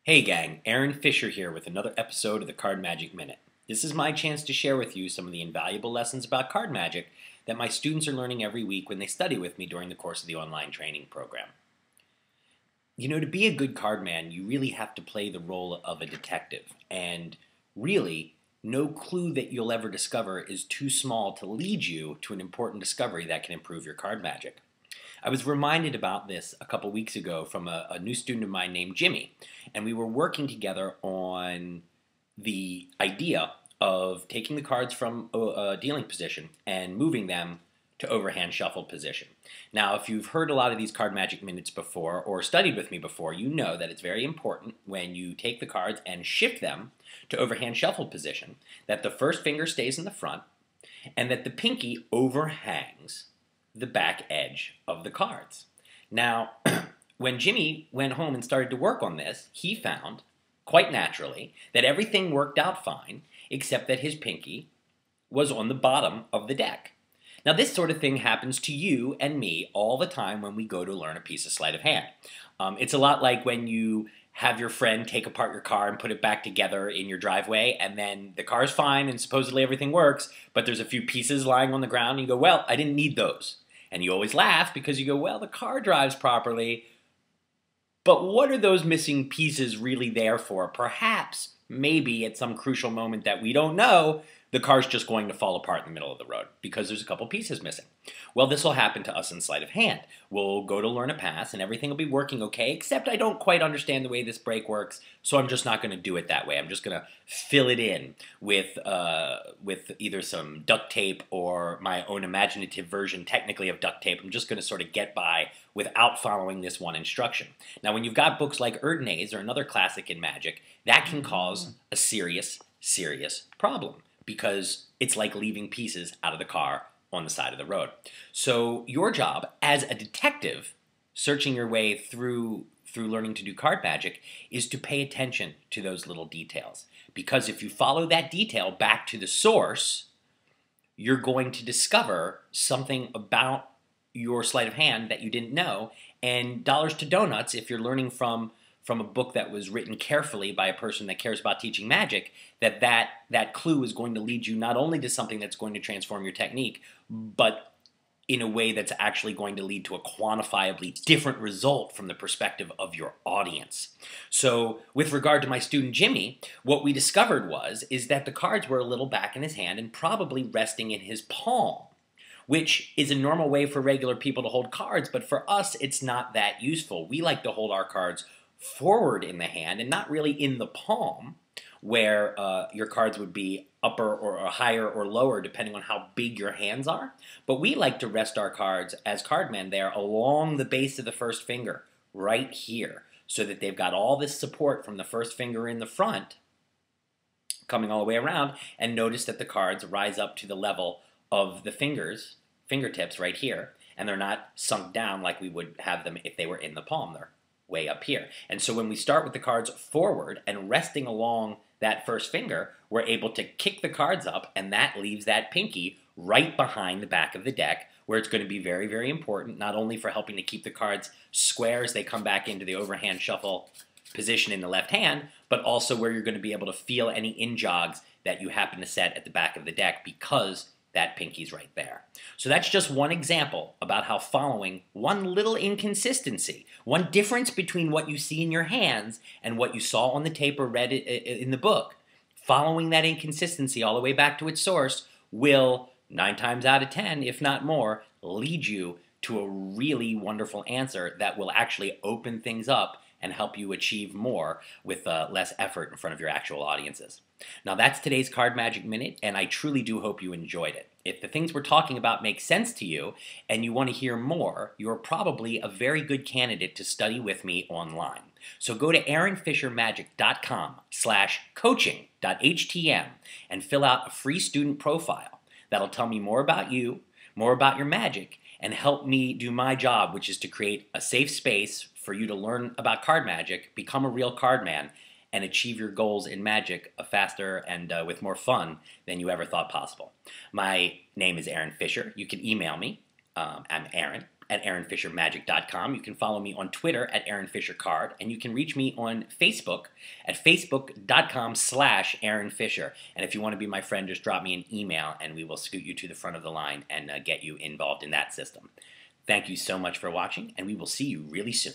Hey gang, Aaron Fisher here with another episode of the Card Magic Minute. This is my chance to share with you some of the invaluable lessons about card magic that my students are learning every week when they study with me during the course of the online training program. You know, to be a good card man, you really have to play the role of a detective, and really, no clue that you'll ever discover is too small to lead you to an important discovery that can improve your card magic. I was reminded about this a couple weeks ago from a new student of mine named Jimmy, and we were working together on the idea of taking the cards from a dealing position and moving them to overhand shuffle position. Now, if you've heard a lot of these card magic minutes before or studied with me before, you know that it's very important when you take the cards and shift them to overhand shuffle position that the first finger stays in the front and that the pinky overhangs the back edge of the cards. Now, when Jimmy went home and started to work on this, he found, quite naturally, that everything worked out fine, except that his pinky was on the bottom of the deck. Now, this sort of thing happens to you and me all the time when we go to learn a piece of sleight of hand. It's a lot like when you have your friend take apart your car and put it back together in your driveway, and then the car's fine and supposedly everything works, but there's a few pieces lying on the ground, and you go, well, I didn't need those. And you always laugh because you go, well, the car drives properly, but what are those missing pieces really there for? Perhaps, maybe at some crucial moment that we don't know, the car's just going to fall apart in the middle of the road because there's a couple pieces missing. Well, this will happen to us in sleight of hand. We'll go to learn a pass and everything will be working okay, except I don't quite understand the way this break works, so I'm just not going to do it that way. I'm just going to fill it in with either some duct tape or my own imaginative version, technically, of duct tape. I'm just going to sort of get by without following this one instruction. Now, when you've got books like Erdnase or another classic in magic, that can cause a serious problem, because it's like leaving pieces out of the car on the side of the road. So your job as a detective searching your way through learning to do card magic is to pay attention to those little details. Because if you follow that detail back to the source, you're going to discover something about your sleight of hand that you didn't know. And dollars to donuts, if you're learning from a book that was written carefully by a person that cares about teaching magic, that clue is going to lead you not only to something that's going to transform your technique, but in a way that's actually going to lead to a quantifiably different result from the perspective of your audience. So with regard to my student Jimmy, what we discovered is that the cards were a little back in his hand and probably resting in his palm, which is a normal way for regular people to hold cards, but for us, it's not that useful. We like to hold our cards forward in the hand and not really in the palm, where your cards would be upper or higher or lower depending on how big your hands are. But we like to rest our cards as cardmen there along the base of the first finger, right here, so that they've got all this support from the first finger in the front coming all the way around, and notice that the cards rise up to the level of the fingertips right here, and they're not sunk down like we would have them if they were in the palm. They're way up here. And so when we start with the cards forward and resting along that first finger, we're able to kick the cards up, and that leaves that pinky right behind the back of the deck, where it's going to be very, very important, not only for helping to keep the cards square as they come back into the overhand shuffle position in the left hand, but also where you're going to be able to feel any in-jogs that you happen to set at the back of the deck, because that pinky's right there. So that's just one example about how following one little inconsistency, one difference between what you see in your hands and what you saw on the tape or read in the book, following that inconsistency all the way back to its source will, 9 times out of 10, if not more, lead you to a really wonderful answer that will actually open things up and help you achieve more with less effort in front of your actual audiences. Now, that's today's Card Magic Minute, and I truly do hope you enjoyed it. If the things we're talking about make sense to you and you want to hear more, you're probably a very good candidate to study with me online. So go to aaronfishermagic.com/coaching.htm and fill out a free student profile. That'll tell me more about you, more about your magic, and help me do my job, which is to create a safe space for you to learn about card magic, become a real card man, and achieve your goals in magic faster and with more fun than you ever thought possible. My name is Aaron Fisher. You can email me. I'm Aaron, at AaronFisherMagic.com. You can follow me on Twitter at AaronFisherCard, and you can reach me on Facebook at Facebook.com/AaronFisher. And if you want to be my friend, just drop me an email, and we will scoot you to the front of the line and get you involved in that system. Thank you so much for watching, and we will see you really soon.